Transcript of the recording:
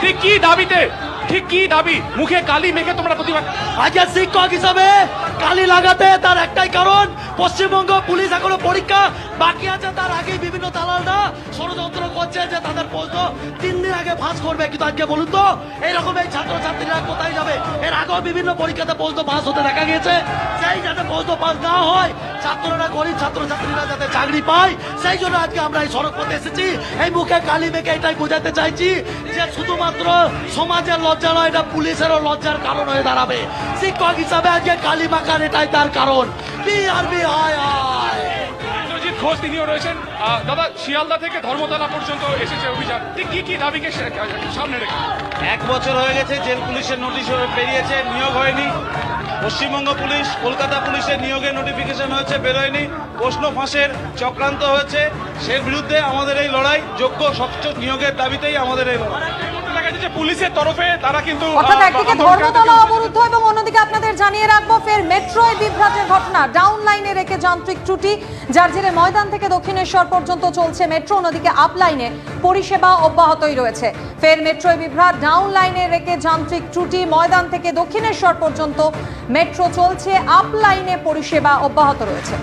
ঠিক কি দাবিতে, ঠিক কি দাবি? মুখে কালি মেখে তোমরা প্রতিবাদ। আজকে শিক্ষক হিসাবে কালি লাগাতে তার একটাই কারণ, পশ্চিমবঙ্গ পুলিশ এখনো পরীক্ষা বাকি আছে, তার আগে বিভিন্ন দালালরা ষড়যন্ত্র করছে যে তাদের প্রশ্ন 3 দিন আগে ফাঁস করবে। কিন্তু আজকে বলুন তো এইরকম এই ছাত্রছাত্রীরা কোথায় যাবে? এর আগেও বিভিন্ন পরীক্ষাতে প্রশ্ন ফাঁস হতে দেখা গিয়েছে। সেই যাতে প্রশ্ন ফাঁস না হয়, ছাত্ররা গরিব ছাত্রছাত্রীরা যাতে চাকরি পায়, সেই জন্য আজকে আমরা এই সড়ক পথে এসেছি। এই মুখে কালি মেখে এটাই বোঝাতে চাইছি যে শুধুমাত্র সমাজের লজ্জা নয়, এটা পুলিশেরও লজ্জার কারণ হয়ে দাঁড়াবে। শিক্ষক হিসাবে আজকে কালি মাখার এটাই তার কারণ। বিআরবি হায় হায়। ইন্দ্রজিৎ ঘোষ তিনিও রয়েছেন। দাদা, শিয়ালদা থেকে ধর্মতলা পর্যন্ত এসেছে অভিযান, ঠিক কি কি দাবিকে সামনে রেখে? 1 বছর হয়ে গেছে জেল পুলিশের নোটিশ বেরিয়েছে, নিয়োগ হয়নি। পশ্চিমবঙ্গ পুলিশ, কলকাতা পুলিশের নিয়োগের নোটিফিকেশন হয়েছে, বেরোয়নি। প্রশ্ন ফাঁসের চক্রান্ত হয়েছে, সেই বিরুদ্ধে আমাদের এই লড়াই। যোগ্য স্বচ্ছ নিয়োগের দাবিতেই আমাদের এই লড়াই। পুলিশের তরফে তারা কিন্তু অর্থাৎ একদিকে ধর্মতলা অবরুদ্ধ এবং অন্যদিকে আপনাদের জানিয়ে রাখবো ফের মেট্রোয় বিভ্রাটের ঘটনা। ডাউন লাইনে রেখে যান্ত্রিক ত্রুটি, যার জেরে ময়দান থেকে দক্ষিণেশ্বর পর্যন্ত চলছে মেট্রো, অন্যদিকে আপ লাইনে পরিষেবা অব্যাহতই রয়েছে। ফের মেট্রোয় বিভ্রাট, ডাউন লাইনে রেখে যান্ত্রিক ত্রুটি, ময়দান থেকে দক্ষিণেশ্বর পর্যন্ত মেট্রো চলছে, আপ লাইনে পরিষেবা অব্যাহত রয়েছে।